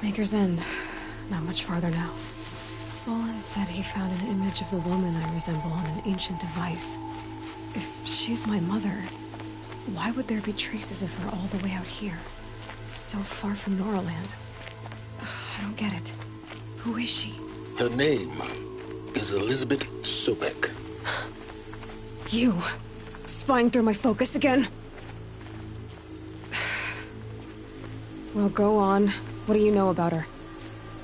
Maker's End. Not much farther now. Olin said he found an image of the woman I resemble on an ancient device. If she's my mother, why would there be traces of her all the way out here? So far from Noraland. I don't get it. Who is she? Her name is Elizabeth Sobek. You? Spying through my focus again? Well, go on. What do you know about her?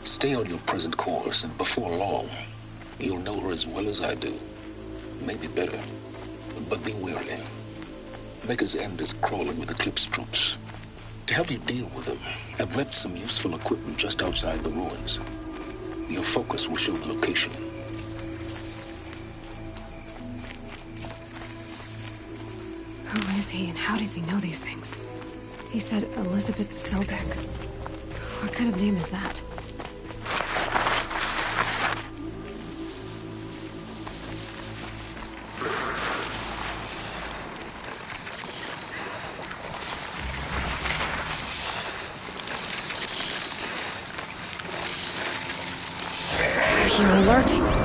Stay on your present course, and before long, you'll know her as well as I do. Maybe better. But be wary. Maker's End is crawling with Eclipse troops. To help you deal with them, I've left some useful equipment just outside the ruins. Your focus will show the location. Who is he and how does he know these things? He said Elizabeth Sobek. What kind of name is that? Hero alert!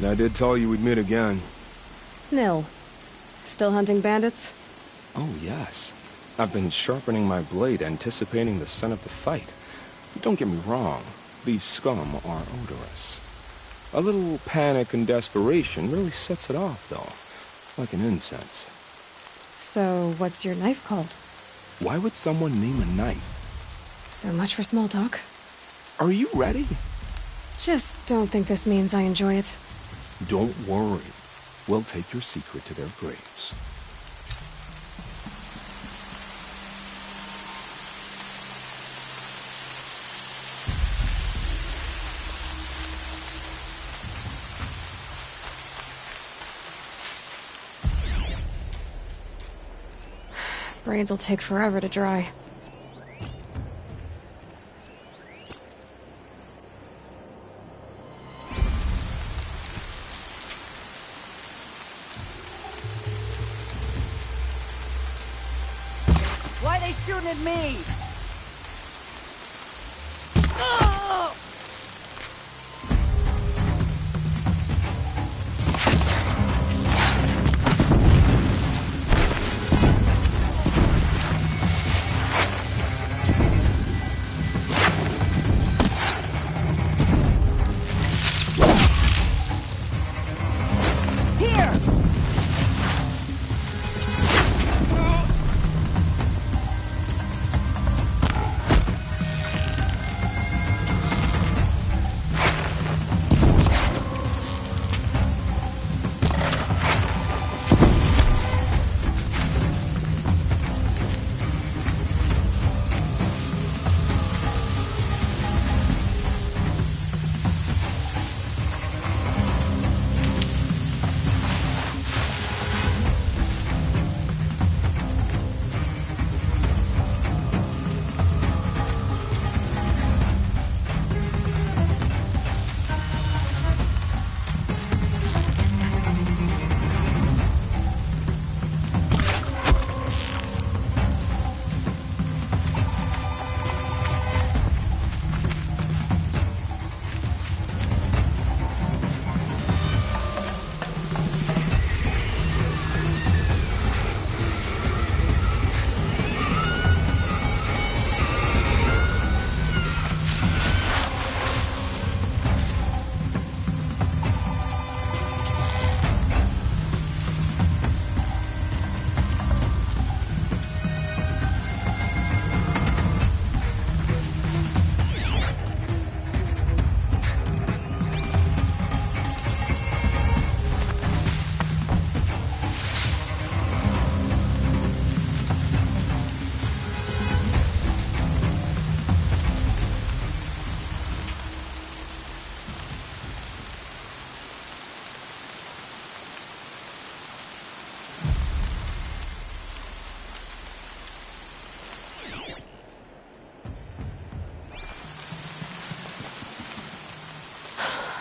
I did tell you we'd meet again. Nil. Still hunting bandits? Oh, yes. I've been sharpening my blade, anticipating the scent of the fight. Don't get me wrong. These scum are odorous. A little panic and desperation really sets it off, though. Like an incense. So, what's your knife called? Why would someone name a knife? So much for small talk. Are you ready? Just don't think this means I enjoy it. Don't worry. We'll take your secret to their graves. Braids will take forever to dry. Why are they shooting at me?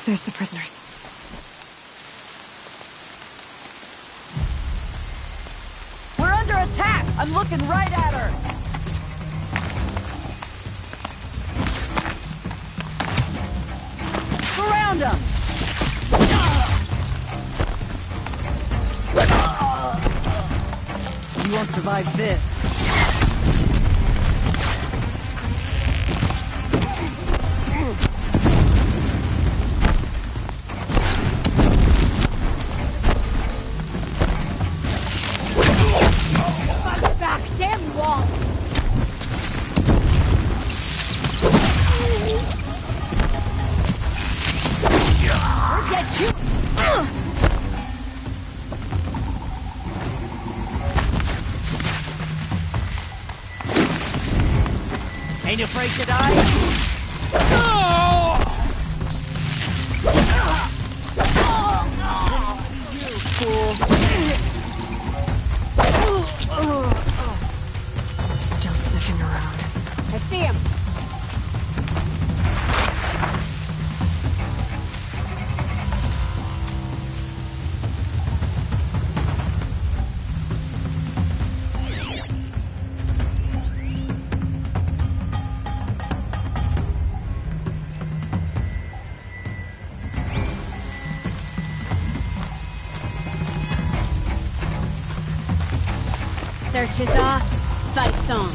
There's the prisoners. We're under attack! I'm looking right at her! Surround them! You won't survive this. Back! Damn you all! Forget you! Ain't afraid to die? Still sniffing around. I see him! Search is off, fight's on.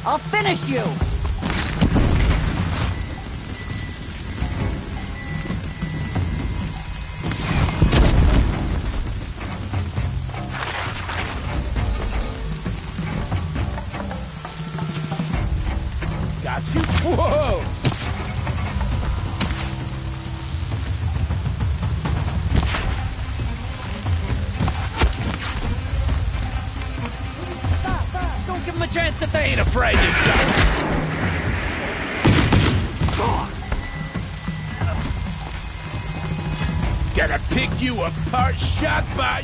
I'll finish you! Got you. Whoa! Don't give them a chance if they ain't afraid. Gonna pick you apart, shot by.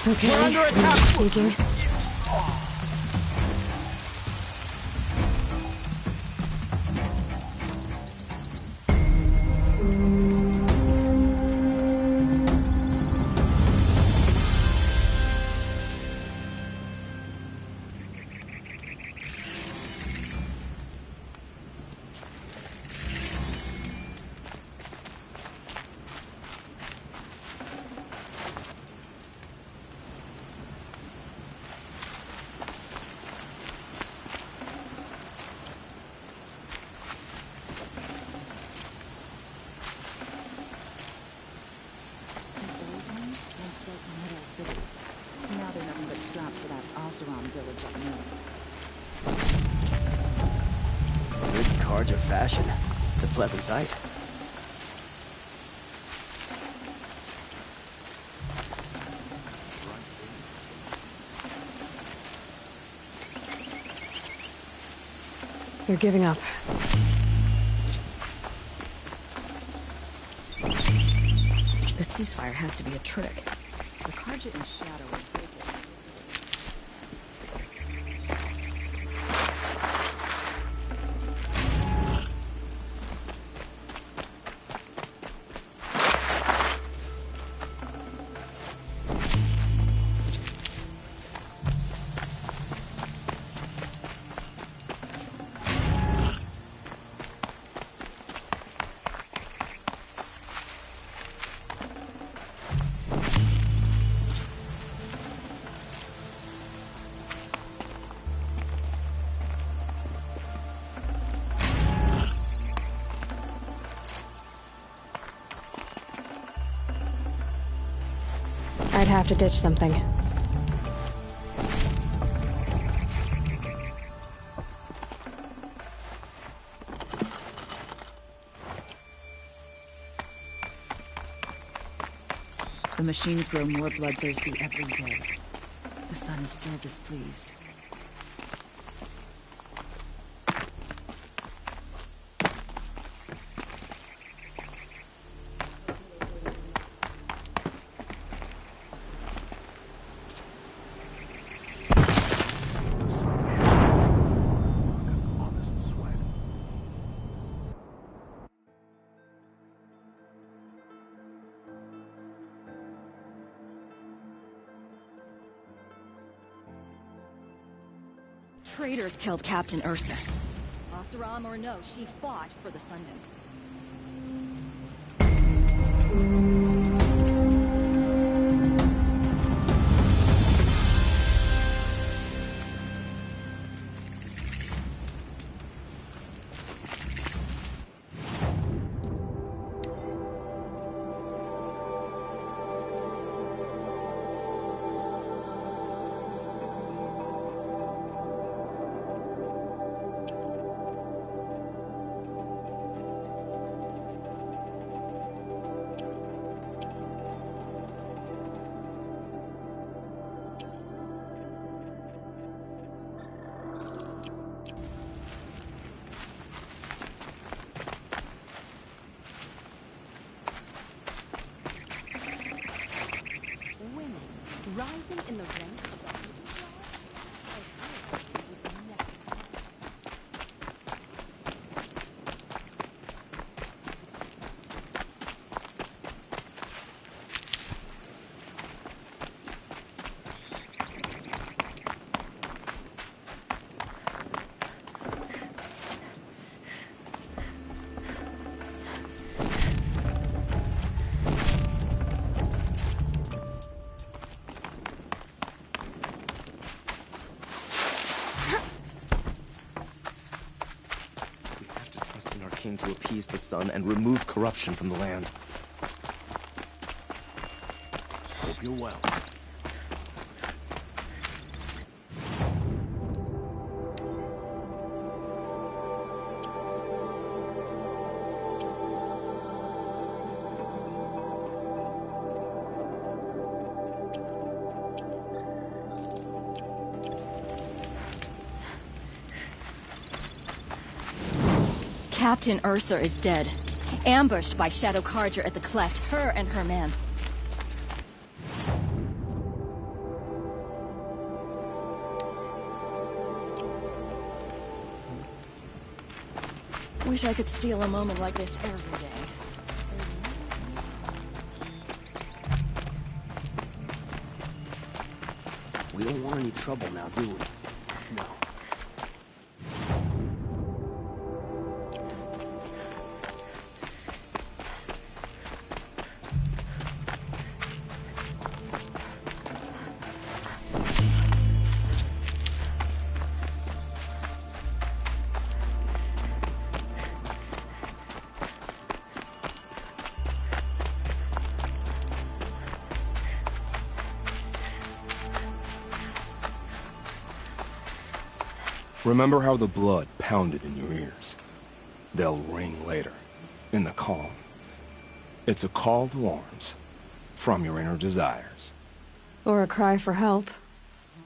Okay, We're under attack. I'm speaking. Now they're nothing but scraps for that Oseram village up north. Good Carja fashion. It's a pleasant sight. They're giving up. The ceasefire has to be a trick. The Carja in shadow is big. I'd have to ditch something. machines grow more bloodthirsty every day. The sun is still displeased. Traitors killed Captain Ursa. Oseram or no, she fought for the Sundom. Rising in the ranks of the to appease the sun and remove corruption from the land. Hope you're well. Captain Ursa is dead. Ambushed by Shadow Carja at the cleft, her and her man. Wish I could steal a moment like this every day. We don't want any trouble now, do we? No. Remember how the blood pounded in your ears? They'll ring later, in the calm. It's a call to arms, from your inner desires. Or a cry for help.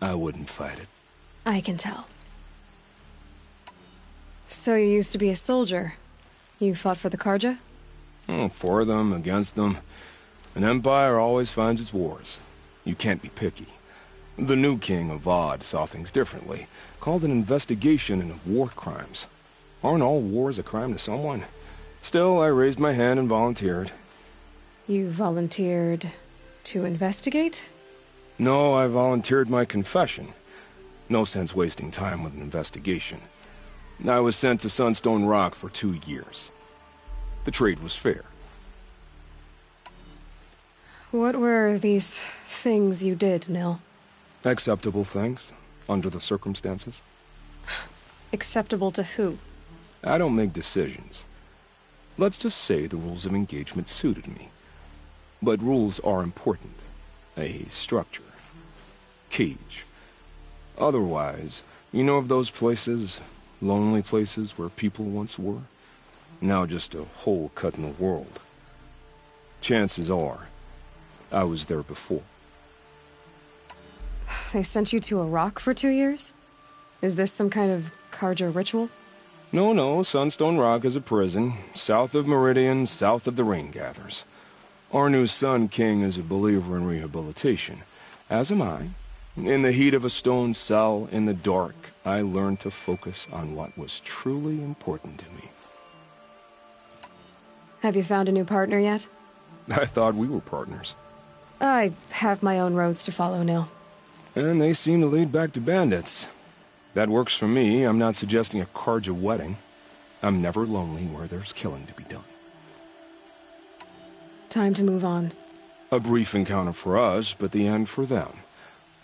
I wouldn't fight it. I can tell. So you used to be a soldier. You fought for the Carja? Oh, for them, against them. An empire always finds its wars. You can't be picky. The new king of Vod saw things differently. Called an investigation into war crimes. Aren't all wars a crime to someone? Still, I raised my hand and volunteered. You volunteered to investigate? No, I volunteered my confession. No sense wasting time with an investigation. I was sent to Sunstone Rock for 2 years. The trade was fair. What were these things you did, Nil? Acceptable things, under the circumstances. Acceptable to who? I don't make decisions. Let's just say the rules of engagement suited me. But rules are important. A structure. Cage. Otherwise, you know of those places, lonely places where people once were? Now just a hole cut in the world. Chances are, I was there before. They sent you to Iraq for 2 years? Is this some kind of Carja ritual? No, Sunstone Rock is a prison, south of Meridian, south of the Rain Gathers. Our new Sun King is a believer in rehabilitation, as am I. In the heat of a stone cell, in the dark, I learned to focus on what was truly important to me. Have you found a new partner yet? I thought we were partners. I have my own roads to follow, Nil. And they seem to lead back to bandits. That works for me. I'm not suggesting a Carja wedding. I'm never lonely where there's killing to be done. Time to move on. A brief encounter for us, but the end for them.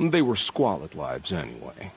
They were squalid lives anyway.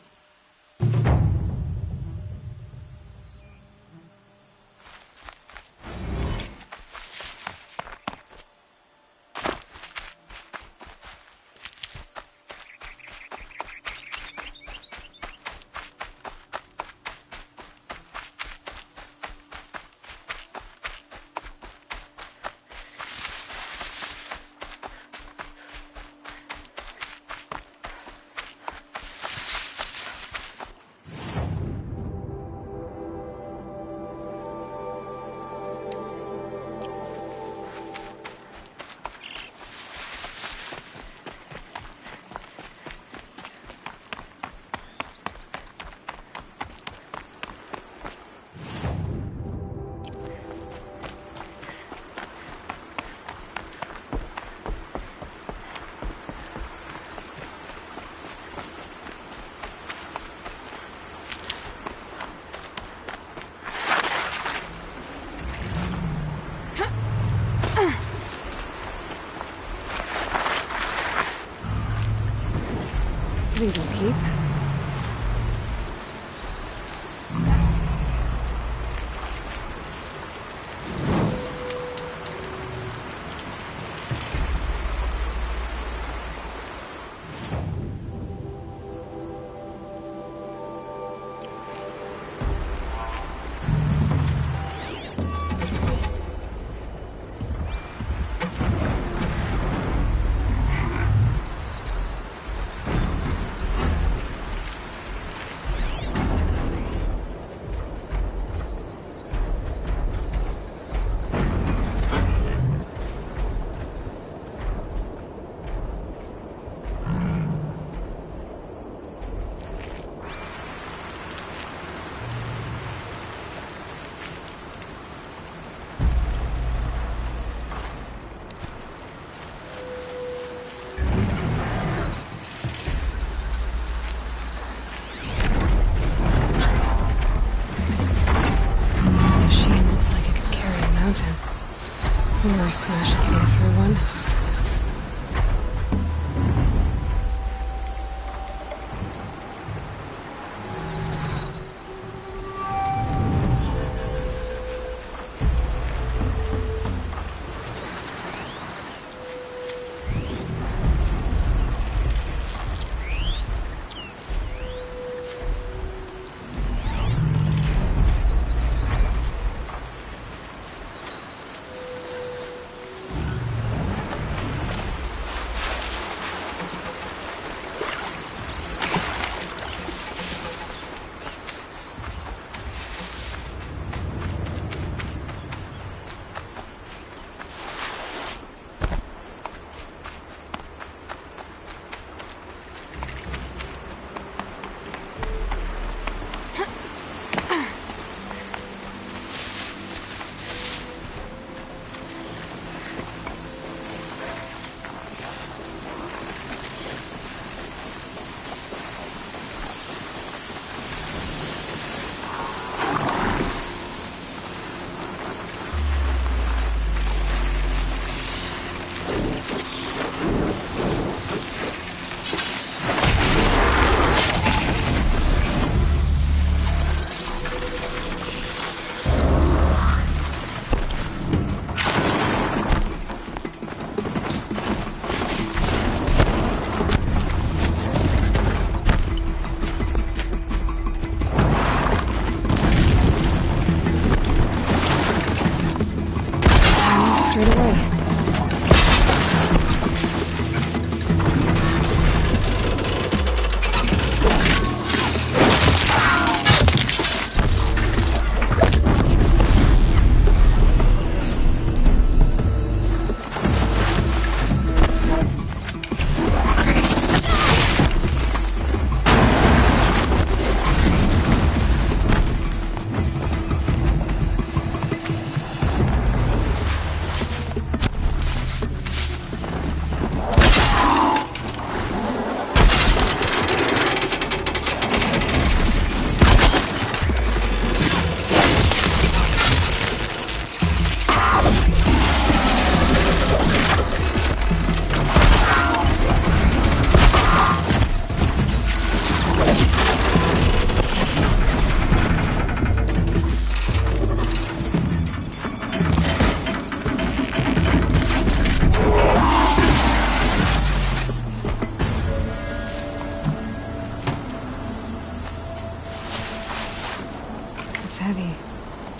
These will keep. Or smash its way through one.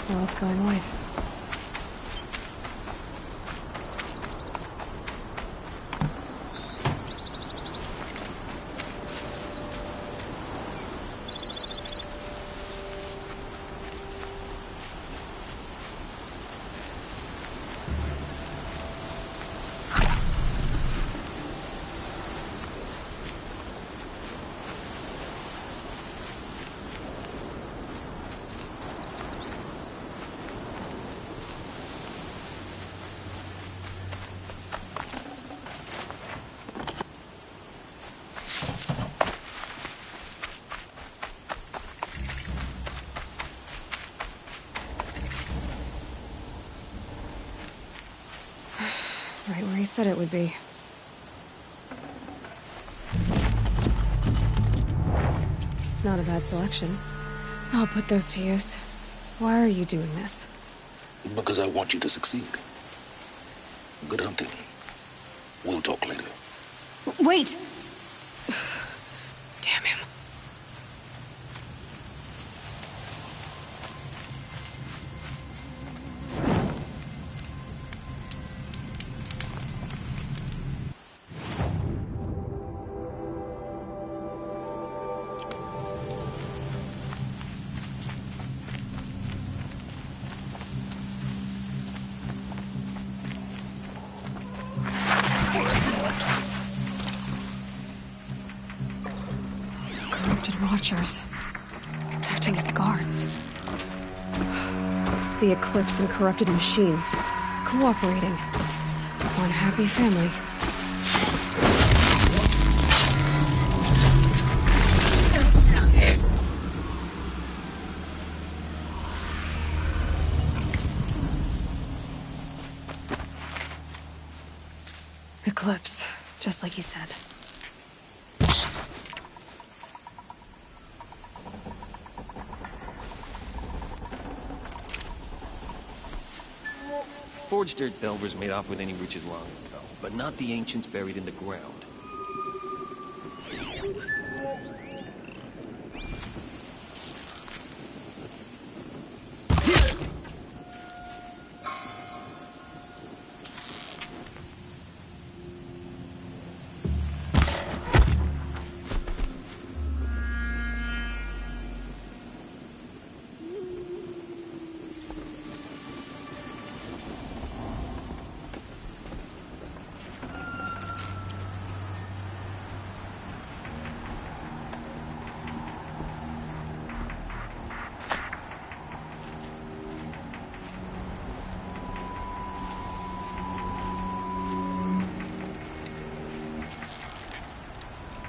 Now it's going white. Right where he said it would be. Not a bad selection. I'll put those to use. Why are you doing this? Because I want you to succeed. Good hunting. We'll talk later. Wait! Damn him. Corrupted Watchers. Acting as guards. The Eclipse and corrupted machines. Cooperating. One happy family. Eclipse, just like you said. Forged Earth Delvers made off with any riches long ago, but not the ancients buried in the ground.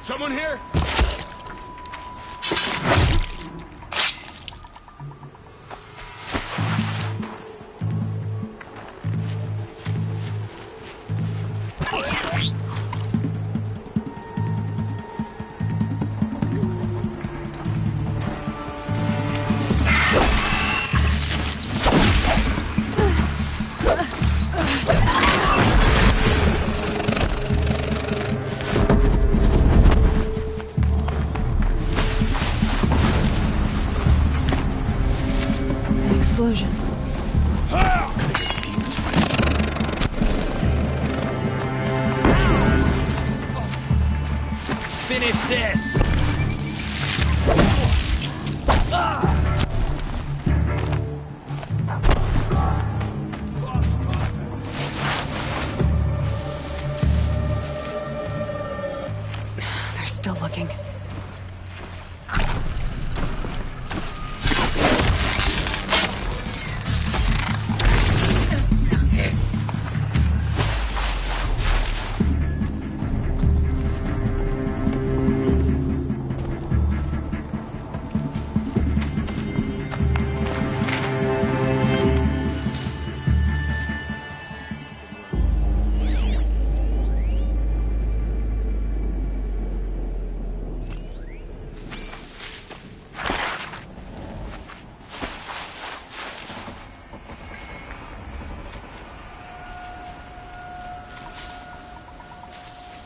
Someone here? Explosion. Finish this! They're still looking.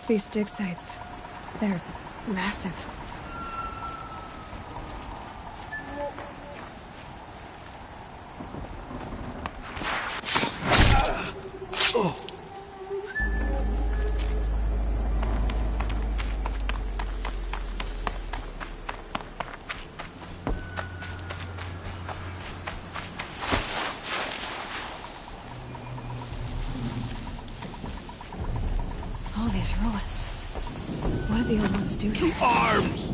These dig sites, they're massive. All these ruins. What did the old ones do here? Arms!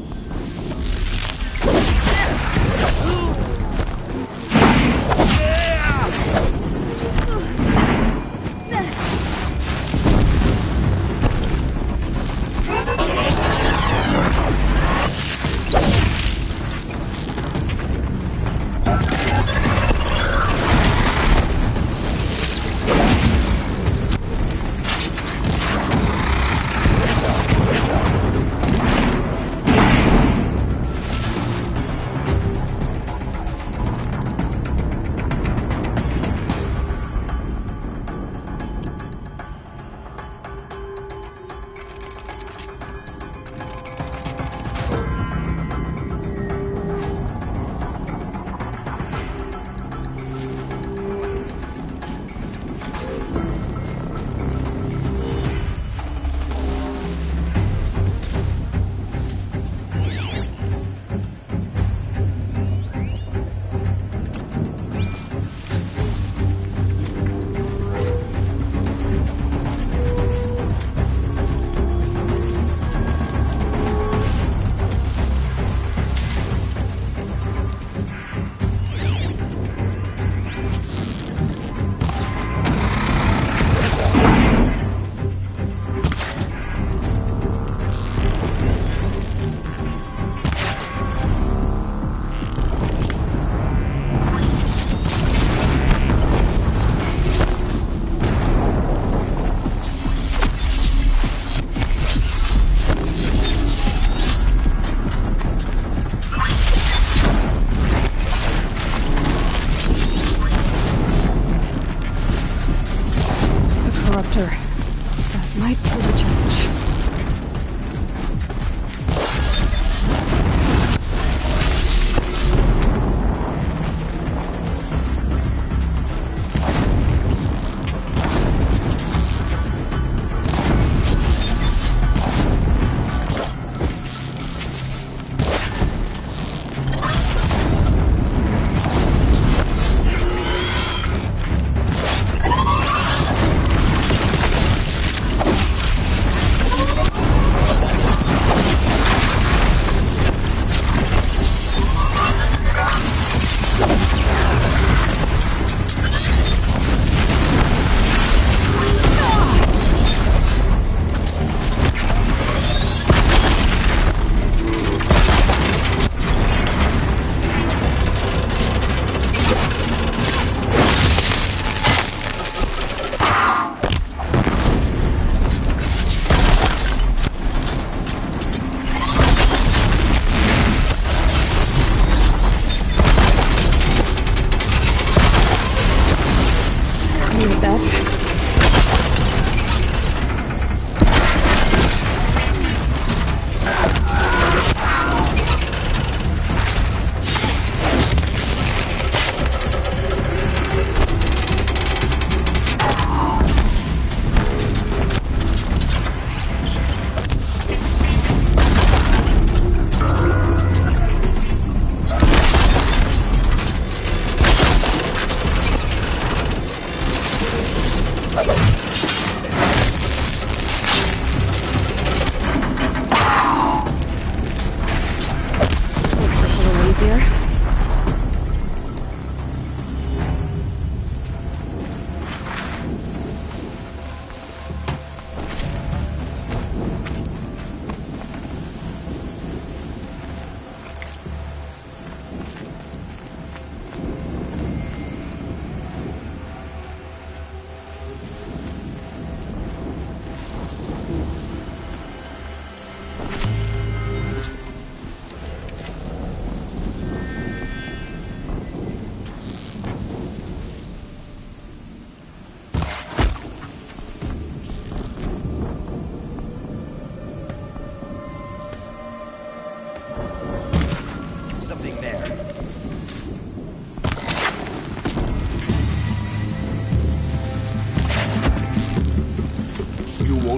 That might pull the challenge.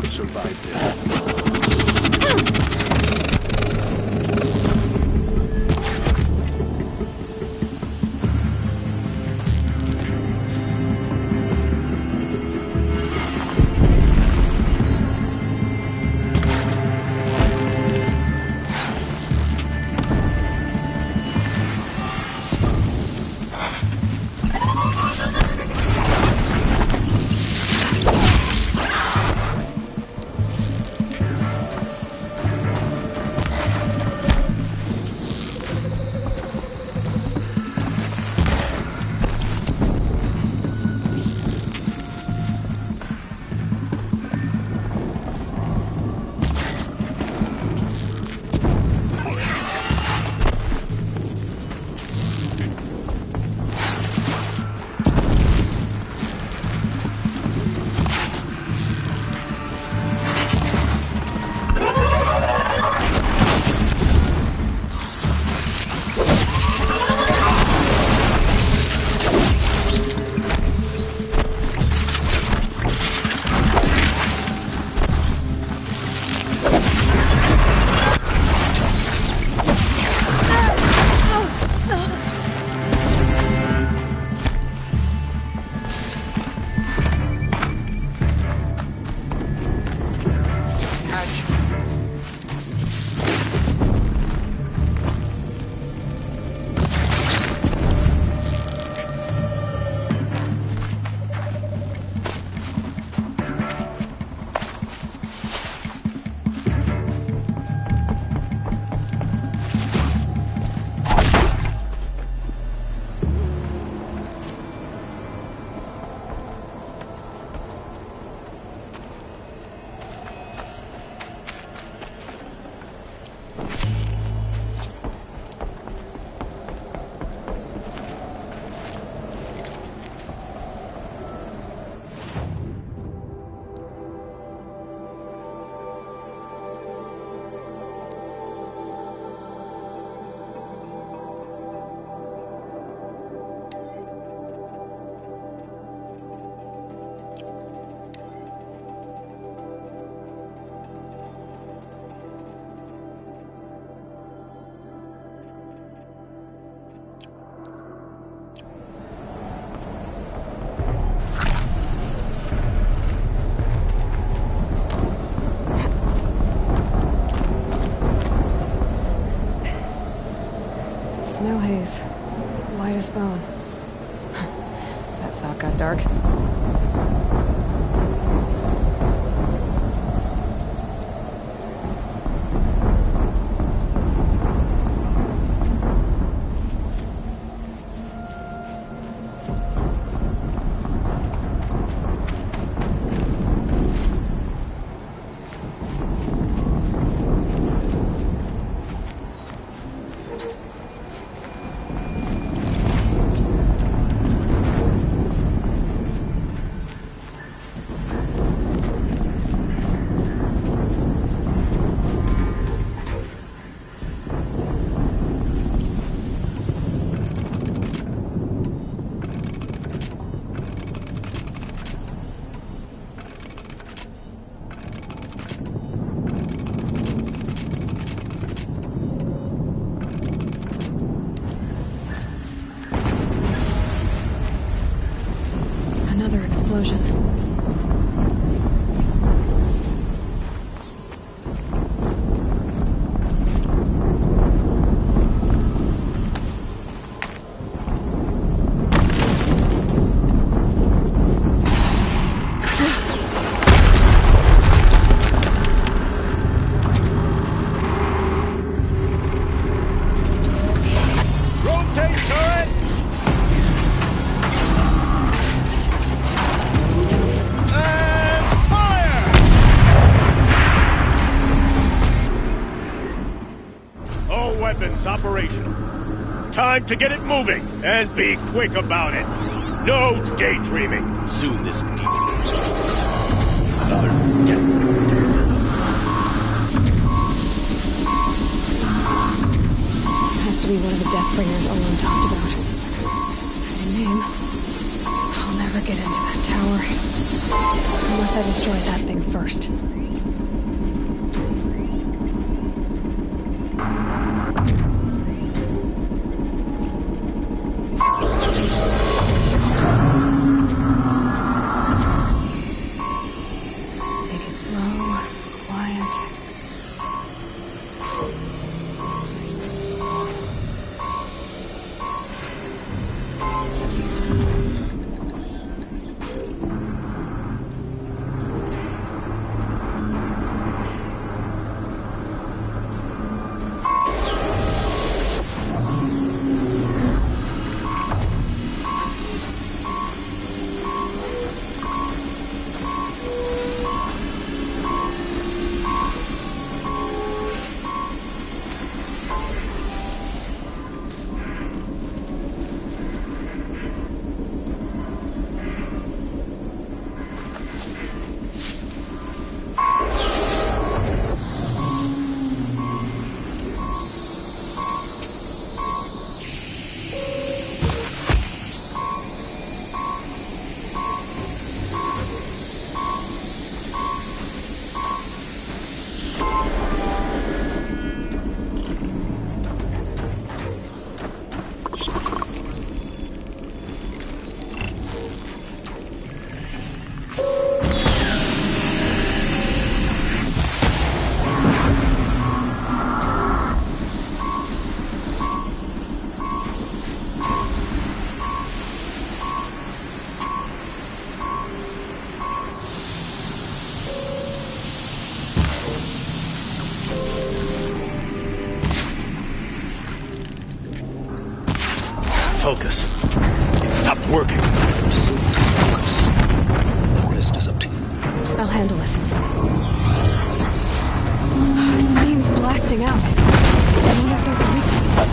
won't survive this. Snow haze. White as bone. That thought got dark. Another explosion. Weapons operational. Time to get it moving, and be quick about it. No daydreaming. Soon this demon. Another death. Has to be one of the Deathbringers Olin talked about. A name I'll never never get into that tower. Unless I destroy that thing first. Take it slow, quiet. Focus. It stopped working. So just focus. The rest is up to you. I'll handle it. Steam's blasting out. I wonder if there's a weak point.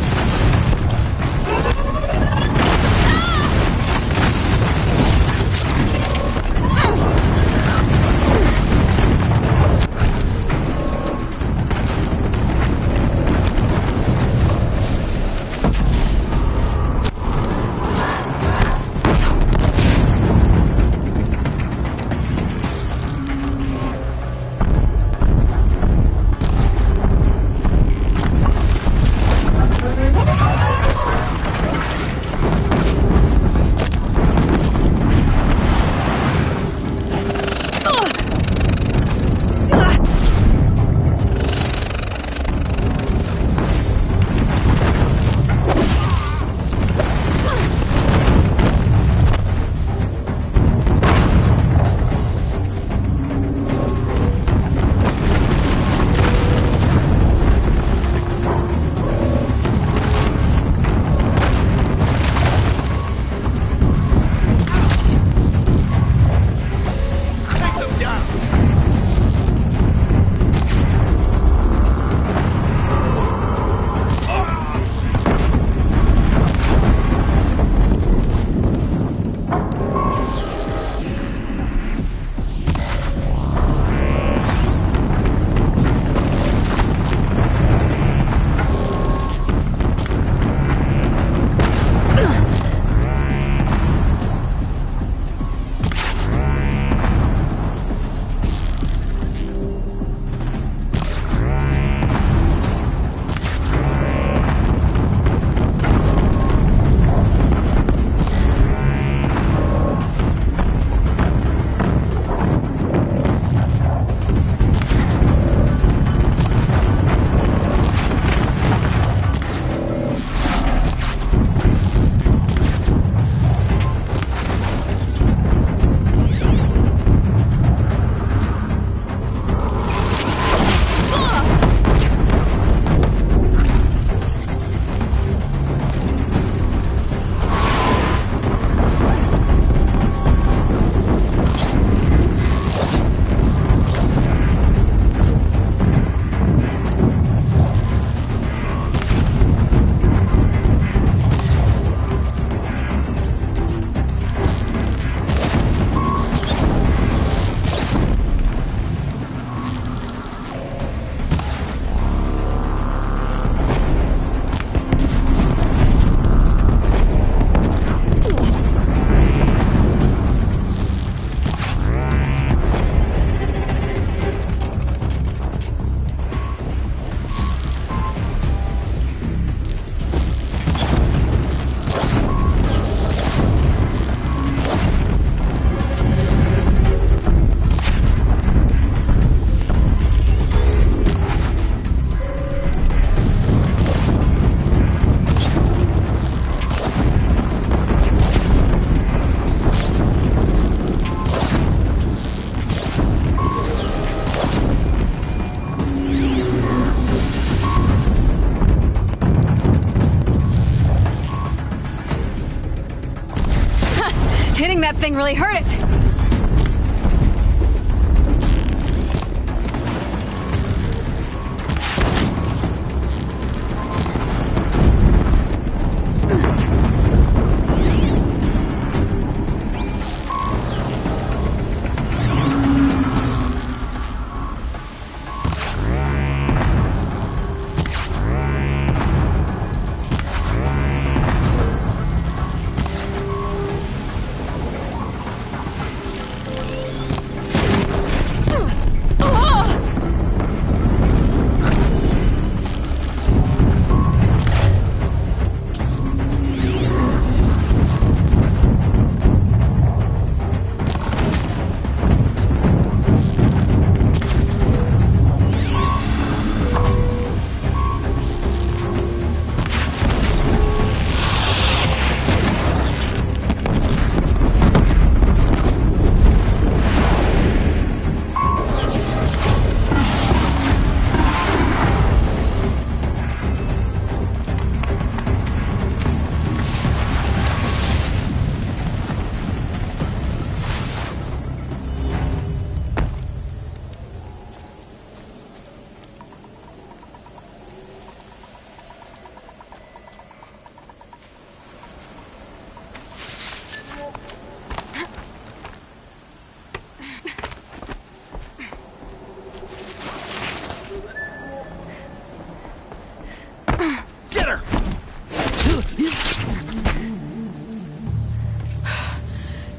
Hitting that thing really hurt it!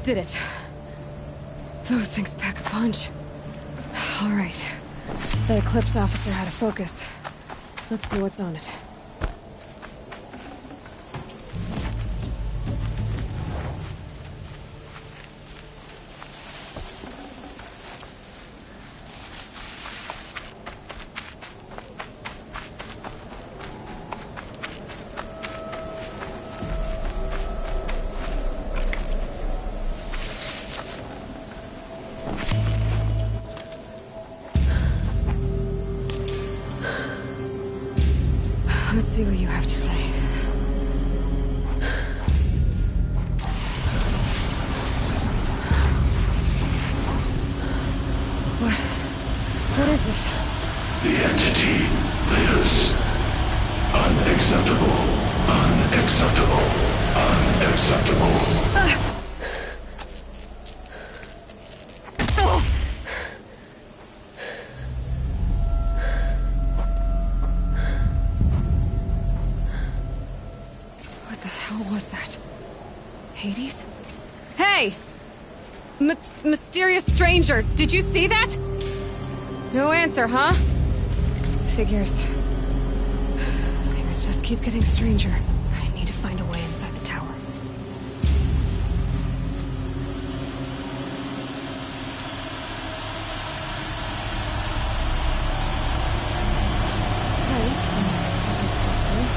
Did it. Those things pack a punch. All right. The Eclipse officer had a focus. Let's see what's on it. Let's see what you have to say. What is this? The entity lives. Unacceptable. Unacceptable. Unacceptable. Hades? Hey! Mysterious stranger, did you see that? No answer, huh? Figures. Things just keep getting stranger. I need to find a way inside the tower. It's tight, but I can squeeze through.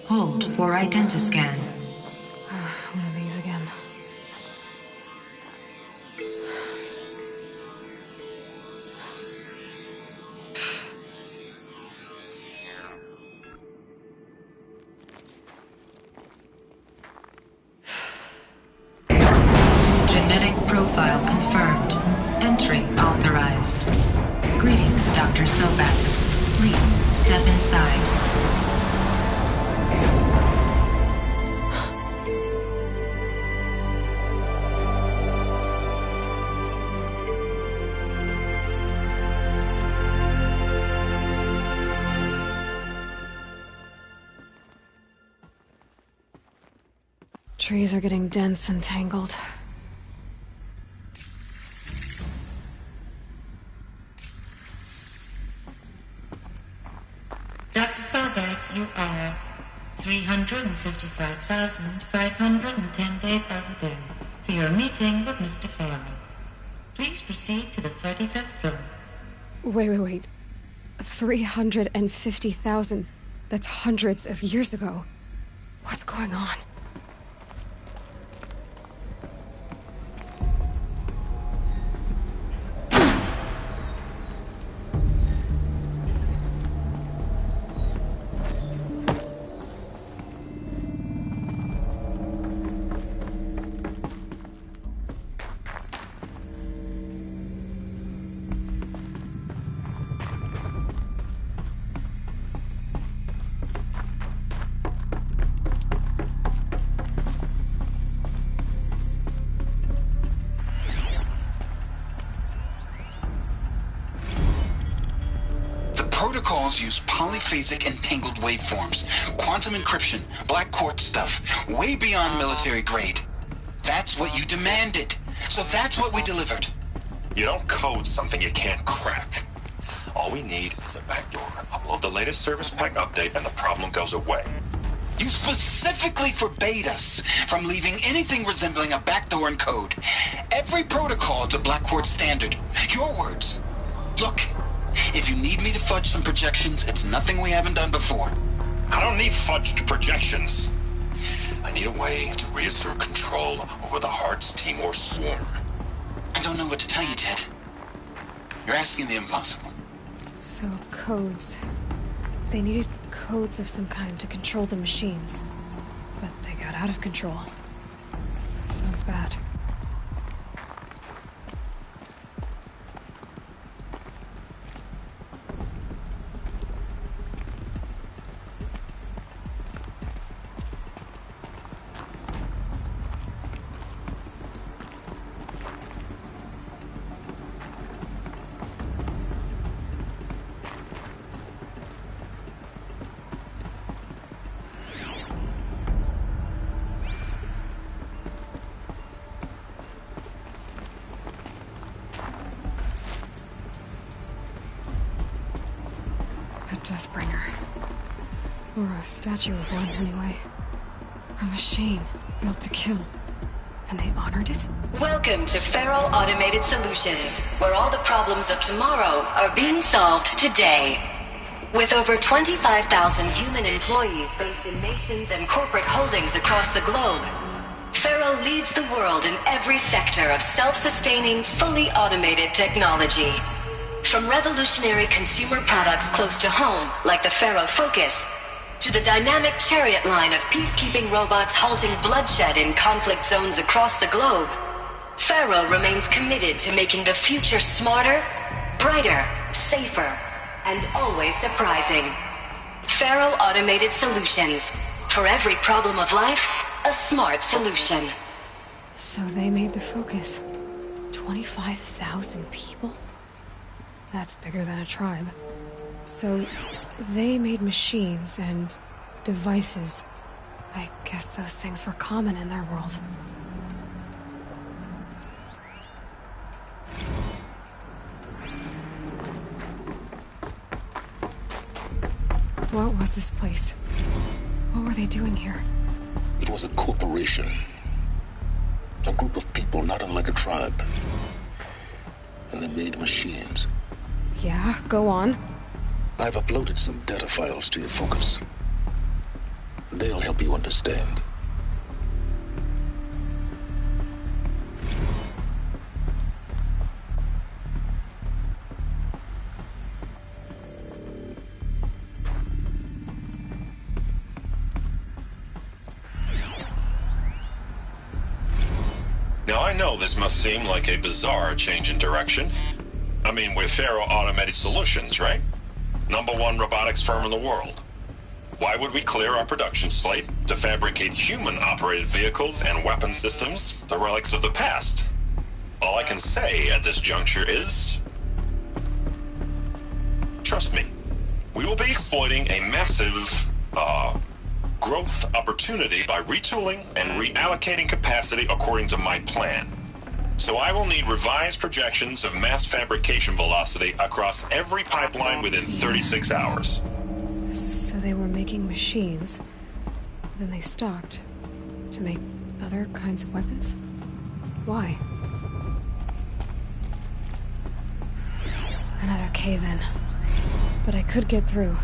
Hold for identiscan. One of these again. Genetic profile confirmed. Entry authorized. Greetings, Dr. Sobek. Please step inside. Trees are getting dense and tangled. Dr. Sobek, you are 355,510 days overdue for your meeting with Mr. Foreman. Please proceed to the 35th floor. Wait. 350,000. That's hundreds of years ago. What's going on? protocols use polyphasic entangled waveforms, quantum encryption, black quartz stuff, way beyond military grade. That's what you demanded. So that's what we delivered. You don't code something you can't crack. All we need is a backdoor. Upload the latest service pack update and the problem goes away. You specifically forbade us from leaving anything resembling a backdoor in code. Every protocol to Black Quartz standard. Your words. Look, if you need me to fudge some projections, it's nothing we haven't done before. I don't need fudged projections. I need a way to reassert control over the Hearts Timor swarm. I don't know what to tell you, Ted. You're asking the impossible. So, codes. They needed codes of some kind to control the machines. But they got out of control. Sounds bad. Deathbringer. Or a statue of one, anyway. A machine built to kill. And they honored it? Welcome to Faro Automated Solutions, where all the problems of tomorrow are being solved today. With over 25,000 human employees based in nations and corporate holdings across the globe, Faro leads the world in every sector of self-sustaining, fully automated technology. From revolutionary consumer products close to home, like the Faro Focus, to the dynamic Chariot line of peacekeeping robots halting bloodshed in conflict zones across the globe, Faro remains committed to making the future smarter, brighter, safer, and always surprising. Faro Automated Solutions. For every problem of life, a smart solution. So they made the Focus. 25,000 people? That's bigger than a tribe. So, they made machines and devices. I guess those things were common in their world. What was this place? What were they doing here? It was a corporation. A group of people not unlike a tribe. And they made machines. Yeah, go on. I've uploaded some data files to your Focus. They'll help you understand. Now I know this must seem like a bizarre change in direction. I mean, we're Faro Automated Solutions, right? #1 robotics firm in the world. Why would we clear our production slate to fabricate human-operated vehicles and weapon systems, the relics of the past? All I can say at this juncture is... trust me, we will be exploiting a massive, growth opportunity by retooling and reallocating capacity according to my plan. So I will need revised projections of mass fabrication velocity across every pipeline within 36 hours. So they were making machines, then they stopped to make other kinds of weapons? Why? Another cave-in. But I could get through.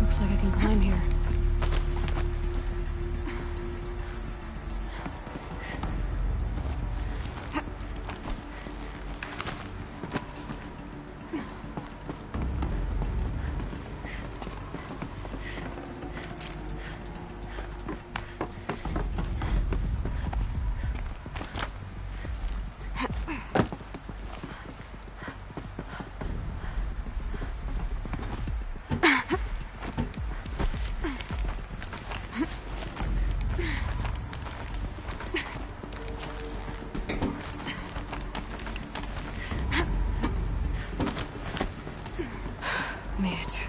Looks like I can climb here. made it.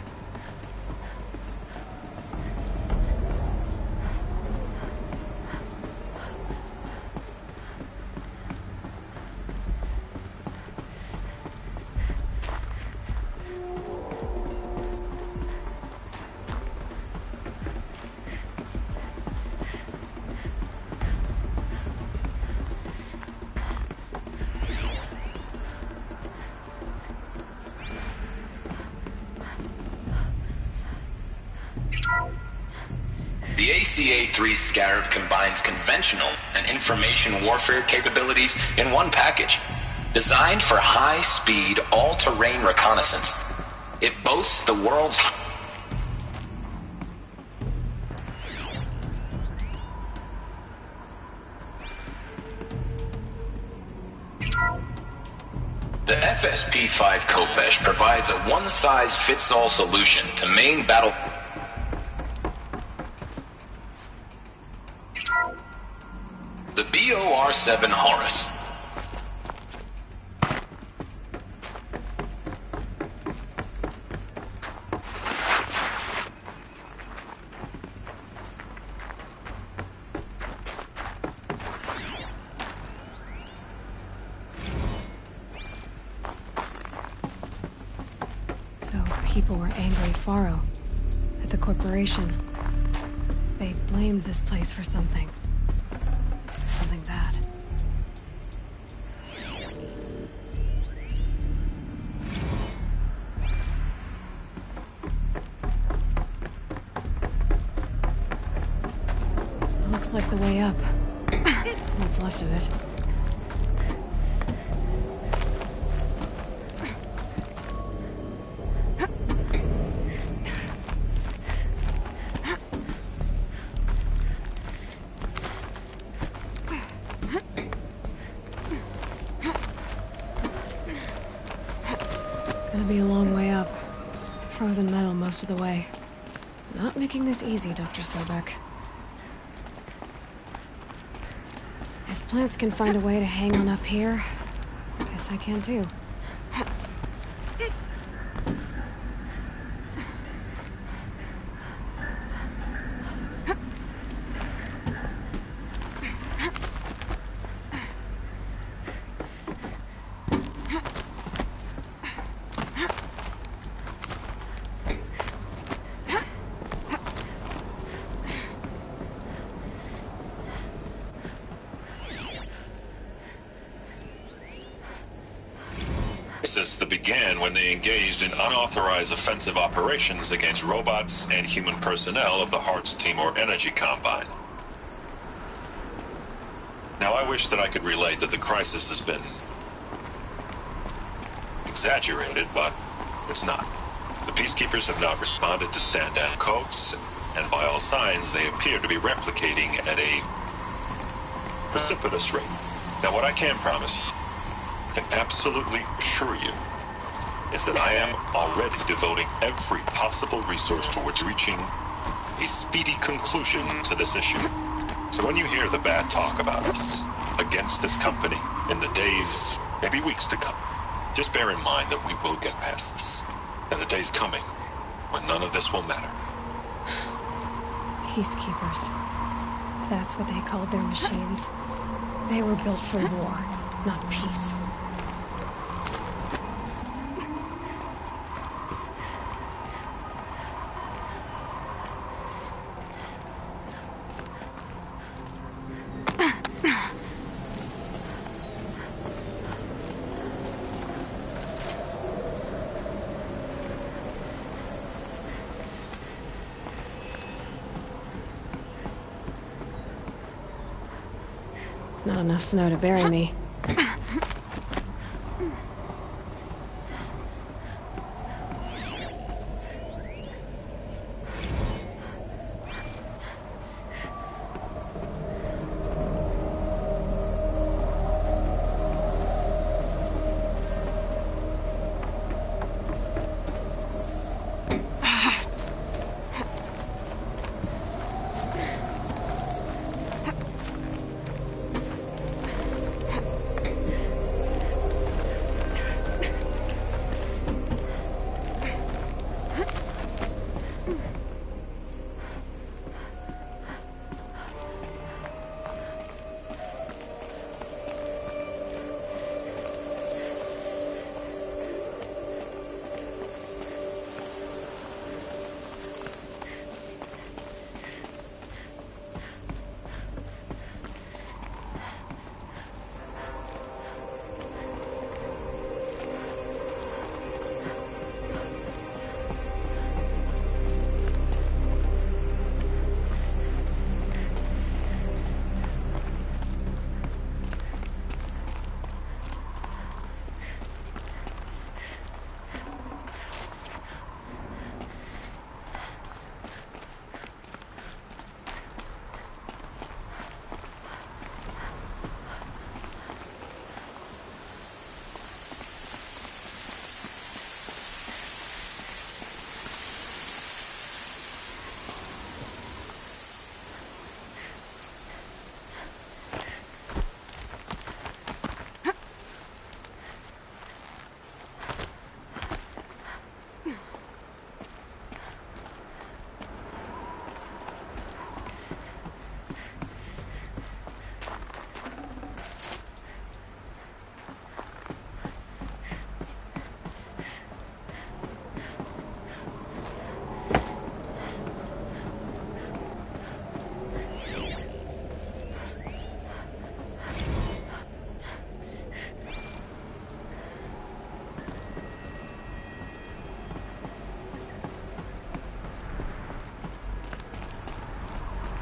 The ACA-3 Scarab combines conventional and information warfare capabilities in one package. Designed for high-speed, all-terrain reconnaissance, it boasts the world's... The FSP-5 Khopesh provides a one-size-fits-all solution to main battle... The BOR-7 Horus. So people were angry at Faro, at the corporation. They blamed this place for something. Something bad. Looks like the way up. What's left of it. Gonna be a long way up. Frozen metal most of the way. Not making this easy, Dr. Sobek. If plants can find a way to hang on up here, guess I can too. That began when they engaged in unauthorized offensive operations against robots and human personnel of the Hearts Timor Energy Combine. Now, I wish that I could relate that the crisis has been exaggerated, but it's not. The Peacekeepers have not responded to stand-down codes, and by all signs, they appear to be replicating at a precipitous rate. Now, what I can promise you, can absolutely assure you, is that I am already devoting every possible resource towards reaching a speedy conclusion to this issue. So when you hear the bad talk about us against this company in the days, maybe weeks to come, just bear in mind that we will get past this. And a day's coming when none of this will matter. Peacekeepers. That's what they called their machines. They were built for war, not peace. Not enough snow to bury me.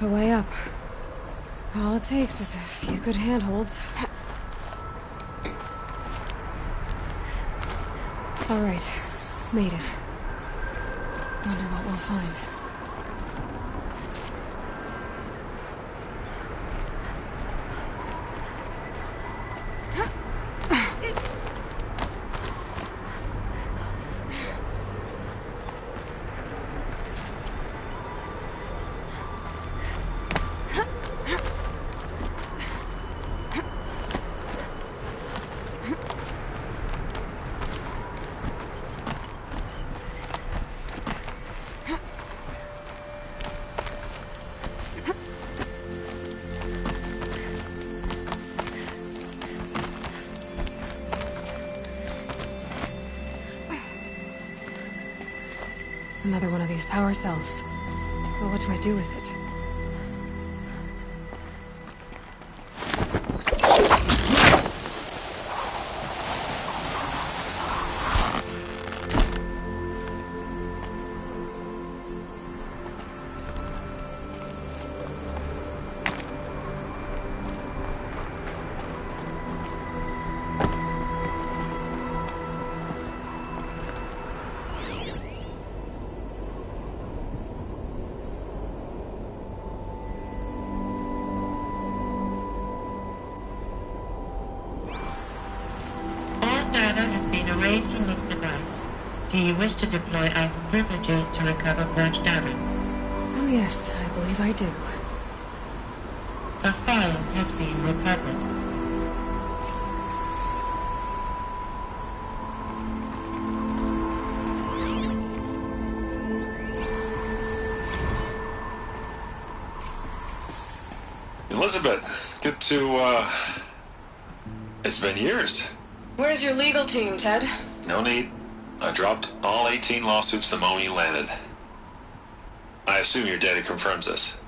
a way up. All it takes is a few good handholds. All right, made it. Wonder what we'll find. Another one of these power cells. But what do I do with it? From this device. Do you wish to deploy Alpha privileges to recover purged data? Oh yes, I believe I do. A file has been recovered. Elizabeth, good to, It's been years. Where's your legal team, Ted? No need. I dropped all 18 lawsuits the moment you landed. I assume your data confirms this.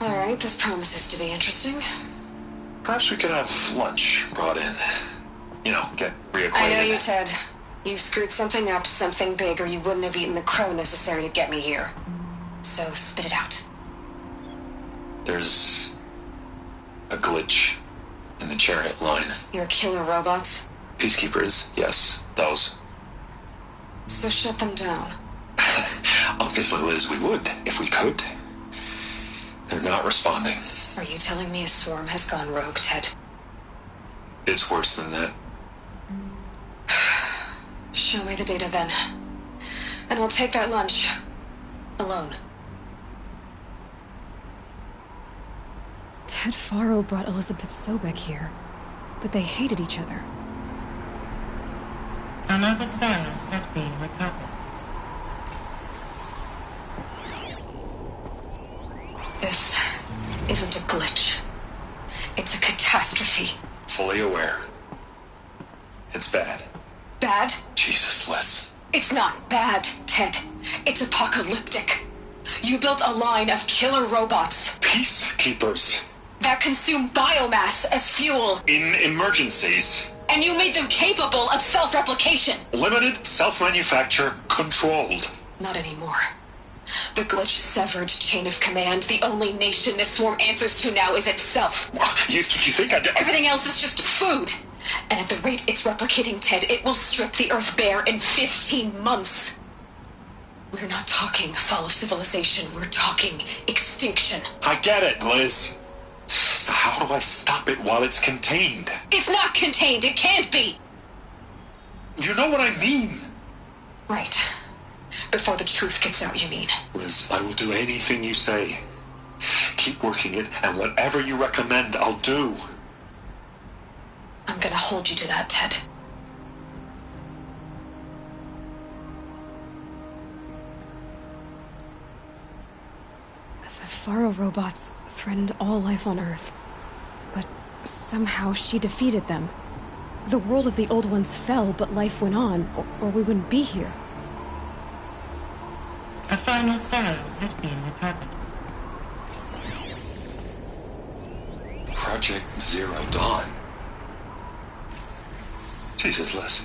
Alright, this promises to be interesting. Perhaps we could have lunch brought in. You know, get reacquainted. I know you, Ted. You screwed something up, something big, or you wouldn't have eaten the crow necessary to get me here. So, spit it out. There's a glitch in the chariot line. Your killer robots? Peacekeepers, yes, those. So shut them down. Obviously, Liz, we would, if we could. They're not responding. Are you telling me a swarm has gone rogue, Ted? It's worse than that. Show me the data then. And I'll take that lunch. Alone. Ted Faro brought Elizabeth Sobek here, but they hated each other. Another file has been recovered. This isn't a glitch. It's a catastrophe. Fully aware. It's bad. Bad? Jesus, Liz. It's not bad, Ted. It's apocalyptic. You built a line of killer robots. Peacekeepers. That consume biomass as fuel. In emergencies. And you made them capable of self-replication. Limited, self-manufacture, controlled. Not anymore. The glitch severed chain of command. The only nation this swarm answers to now is itself. You think I did? Everything else is just food. And at the rate it's replicating, Ted, it will strip the Earth bare in 15 months. We're not talking fall of civilization. We're talking extinction. I get it, Liz. So how do I stop it while it's contained? It's not contained. It can't be. You know what I mean? Right. Before the truth gets out, you mean? Liz, I will do anything you say. Keep working it, and whatever you recommend, I'll do. I'm gonna hold you to that, Ted. The Faro robots threatened all life on Earth. But somehow she defeated them. The world of the old ones fell, but life went on, or we wouldn't be here. A final file has been recovered. Project Zero Dawn. Jesus, Liz.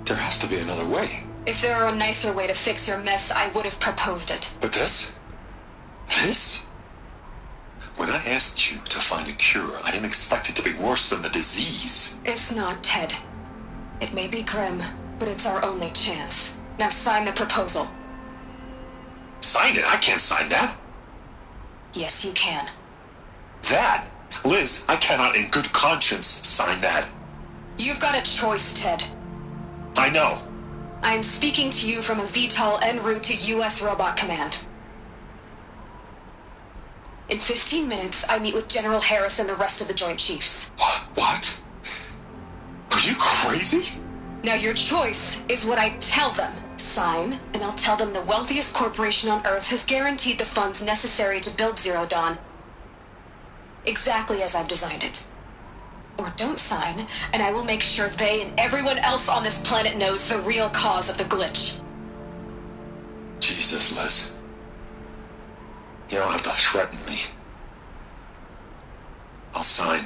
There has to be another way. If there were a nicer way to fix your mess, I would have proposed it. But this? This? When I asked you to find a cure, I didn't expect it to be worse than the disease. It's not, Ted. It may be grim, but it's our only chance. Now sign the proposal. Sign it? I can't sign that. Yes, you can. That? Liz, I cannot in good conscience sign that. You've got a choice, Ted. I know. I am speaking to you from a VTOL en route to U.S. Robot Command. In 15 minutes, I meet with General Harris and the rest of the Joint Chiefs. What? Are you crazy? Now your choice is what I tell them. Sign, and I'll tell them the wealthiest corporation on Earth has guaranteed the funds necessary to build Zero Dawn. Exactly as I've designed it. Or don't sign, and I will make sure they and everyone else on this planet knows the real cause of the glitch. Jesus, Liz. You don't have to threaten me. I'll sign.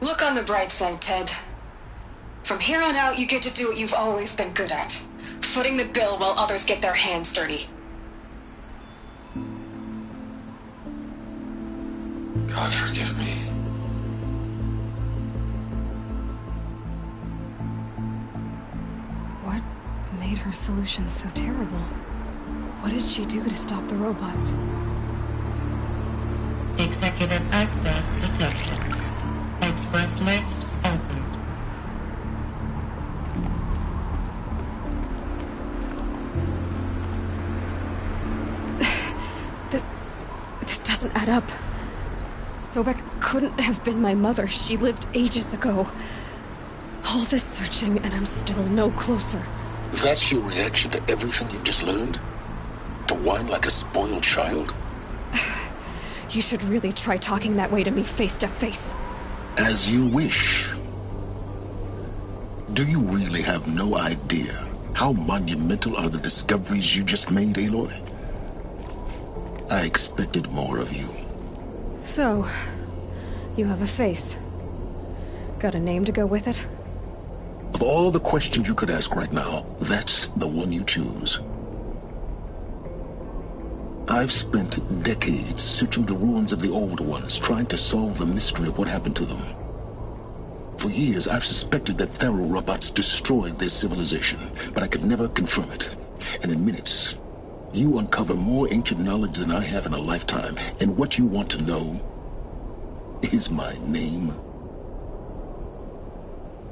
Look on the bright side, Ted. From here on out, you get to do what you've always been good at. Footing the bill while others get their hands dirty. God forgive me. What made her solution so terrible? What did she do to stop the robots? Executive access detected. Express lift opened. This doesn't add up. Sobek couldn't have been my mother. She lived ages ago. All this searching, and I'm still no closer. That's your reaction to everything you've just learned? To whine like a spoiled child? You should really try talking that way to me face to face. As you wish. Do you really have no idea how monumental are the discoveries you just made, Aloy? I expected more of you. So, you have a face. Got a name to go with it? Of all the questions you could ask right now, that's the one you choose. I've spent decades searching the ruins of the old ones, trying to solve the mystery of what happened to them. For years, I've suspected that Faro robots destroyed their civilization, but I could never confirm it. And in minutes, you uncover more ancient knowledge than I have in a lifetime, and what you want to know is my name.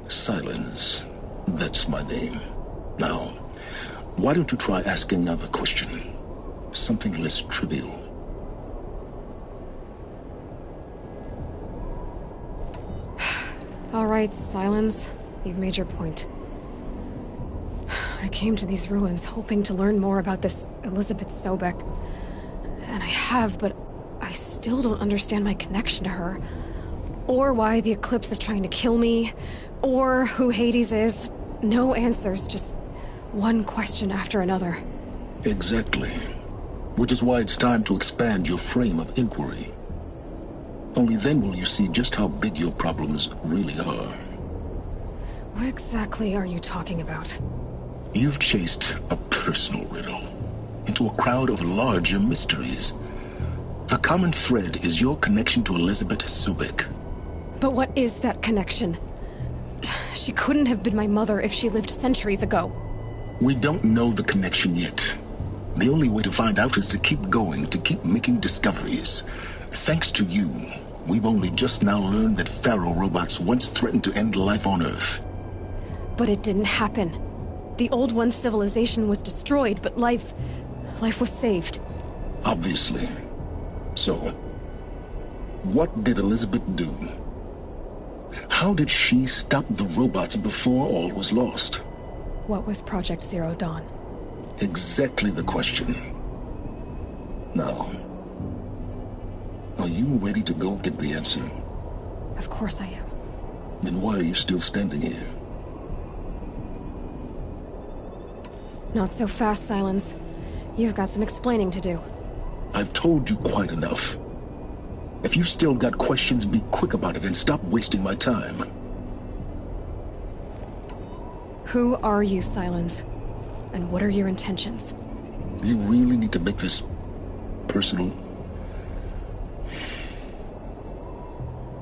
Silence. That's my name. Now, why don't you try asking another question? Something less trivial. All right, Silence. You've made your point. I came to these ruins hoping to learn more about this Elizabeth Sobek. And I have, but I still don't understand my connection to her. Or why the Eclipse is trying to kill me. Or who Hades is. No answers, just one question after another. Exactly. Which is why it's time to expand your frame of inquiry. Only then will you see just how big your problems really are. What exactly are you talking about? You've chased a personal riddle into a crowd of larger mysteries. The common thread is your connection to Elizabeth Sobek. But what is that connection? She couldn't have been my mother if she lived centuries ago. We don't know the connection yet. The only way to find out is to keep going, to keep making discoveries. Thanks to you, we've only just now learned that Faro robots once threatened to end life on Earth. But it didn't happen. The Old One's civilization was destroyed, but life was saved. Obviously. So, what did Elizabeth do? How did she stop the robots before all was lost? What was Project Zero Dawn? Exactly the question. Now, are you ready to go get the answer? Of course I am. Then why are you still standing here? Not so fast, Silence. You've got some explaining to do. I've told you quite enough. If you've still got questions, be quick about it and stop wasting my time. Who are you, Silence? And what are your intentions? You really need to make this personal?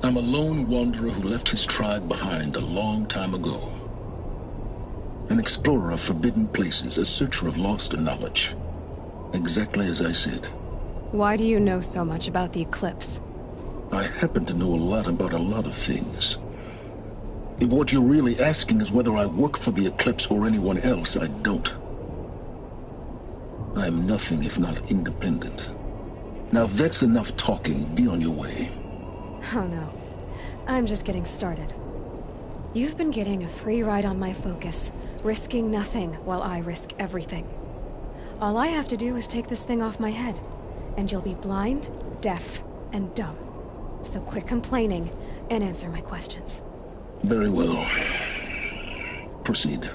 I'm a lone wanderer who left his tribe behind a long time ago. An explorer of forbidden places, a searcher of lost knowledge. Exactly as I said. Why do you know so much about the Eclipse? I happen to know a lot about a lot of things. If what you're really asking is whether I work for the Eclipse or anyone else, I don't. I am nothing if not independent. Now, if that's enough talking, be on your way. Oh no. I'm just getting started. You've been getting a free ride on my focus, risking nothing while I risk everything. All I have to do is take this thing off my head, and you'll be blind, deaf, and dumb. So quit complaining and answer my questions. Very well. Proceed.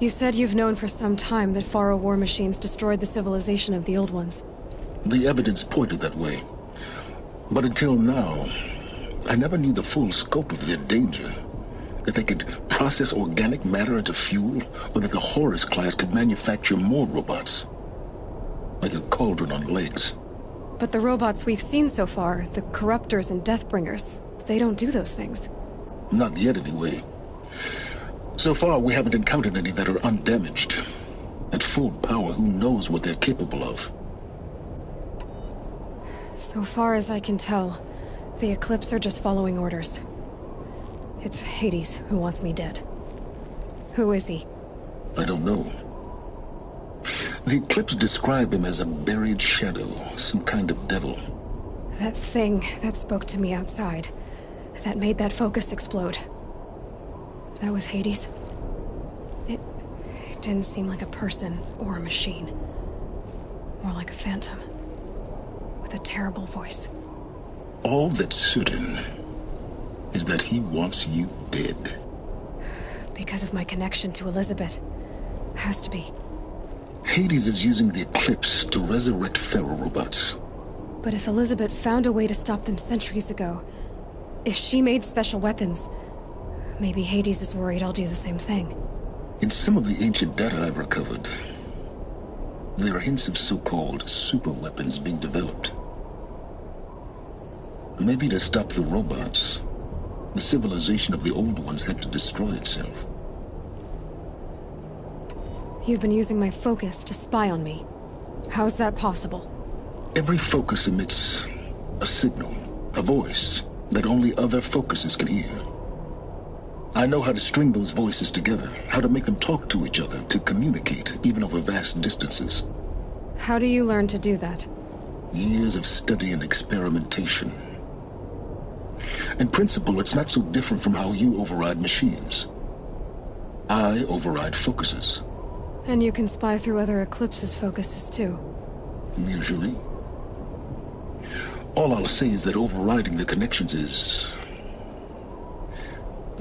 You said you've known for some time that Faro war machines destroyed the civilization of the Old Ones. The evidence pointed that way. But until now, I never knew the full scope of their danger. That they could process organic matter into fuel, or that the Horus class could manufacture more robots. Like a cauldron on legs. But the robots we've seen so far, the Corruptors and Deathbringers, they don't do those things. Not yet, anyway. So far, we haven't encountered any that are undamaged. At full power, who knows what they're capable of? So far as I can tell, the Eclipse are just following orders. It's Hades who wants me dead. Who is he? I don't know. The Eclipse describe him as a buried shadow, some kind of devil. That thing that spoke to me outside, that made that focus explode. That was Hades. It didn't seem like a person or a machine. More like a phantom. With a terrible voice. All that's certain is that he wants you dead. Because of my connection to Elizabeth. Has to be. Hades is using the Eclipse to resurrect Pharaoh robots. But if Elizabeth found a way to stop them centuries ago, if she made special weapons, maybe Hades is worried I'll do the same thing. In some of the ancient data I've recovered, there are hints of so-called super weapons being developed. Maybe to stop the robots, the civilization of the Old Ones had to destroy itself. You've been using my focus to spy on me. How's that possible? Every focus emits a signal, a voice, that only other focuses can hear. I know how to string those voices together, how to make them talk to each other, to communicate, even over vast distances. How do you learn to do that? Years of study and experimentation. In principle, it's not so different from how you override machines. I override focuses. And you can spy through other Eclipse's focuses too. Usually. All I'll say is that overriding the connections is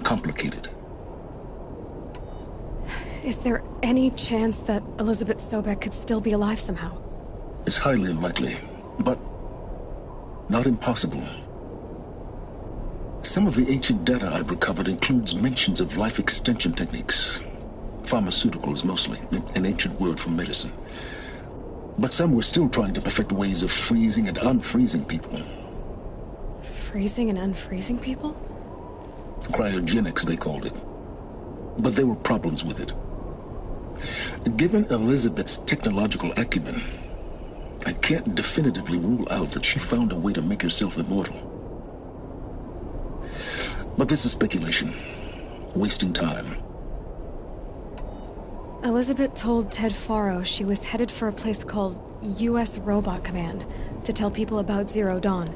complicated. Is there any chance that Elizabeth Sobek could still be alive somehow? It's highly unlikely, but not impossible. Some of the ancient data I've recovered includes mentions of life extension techniques. Pharmaceuticals, mostly, an ancient word for medicine. But some were still trying to perfect ways of freezing and unfreezing people. Freezing and unfreezing people? Cryogenics, they called it. But there were problems with it. Given Elizabeth's technological acumen, I can't definitively rule out that she found a way to make herself immortal. But this is speculation. Wasting time. Elizabeth told Ted Faro she was headed for a place called U.S. Robot Command to tell people about Zero Dawn.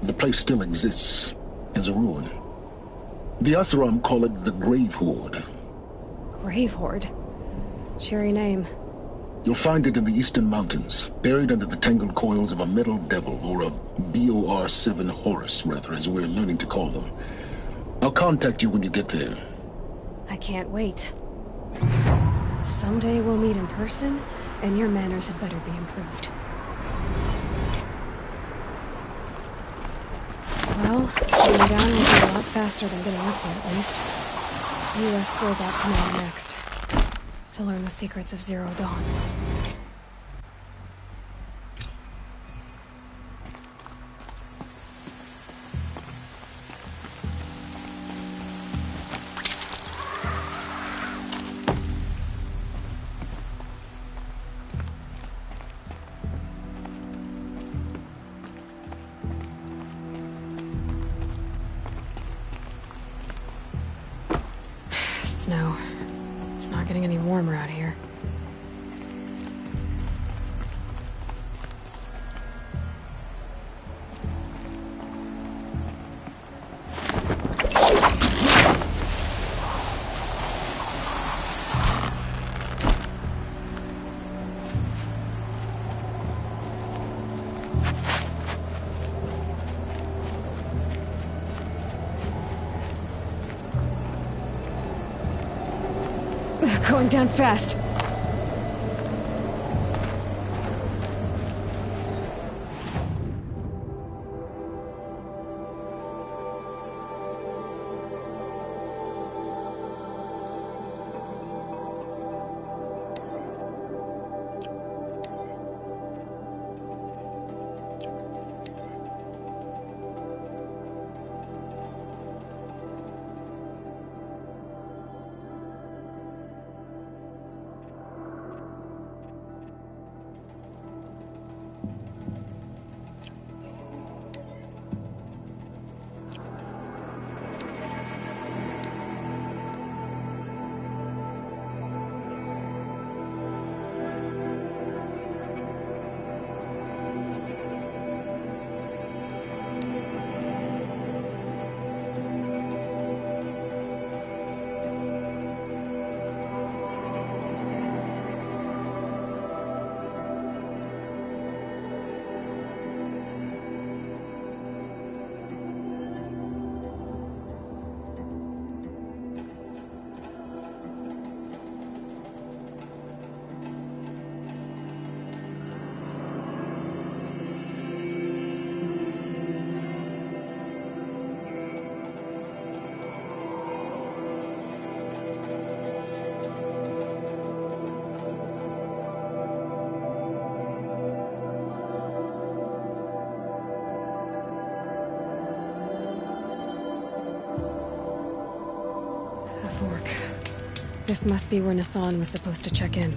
The place still exists as a ruin. The Oseram call it the Grave Horde. Grave Horde? Cheery name. You'll find it in the Eastern Mountains, buried under the tangled coils of a metal devil, or a BOR-7 Horus, rather, as we're learning to call them. I'll contact you when you get there. I can't wait. Someday we'll meet in person, and your manners had better be improved. Well, going down will be a lot faster than getting up there, at least. U.S. Robot Command next, to learn the secrets of Zero Dawn. Snow. It's not getting any warmer out here. Going down fast. Fork. This must be where Nassan was supposed to check in.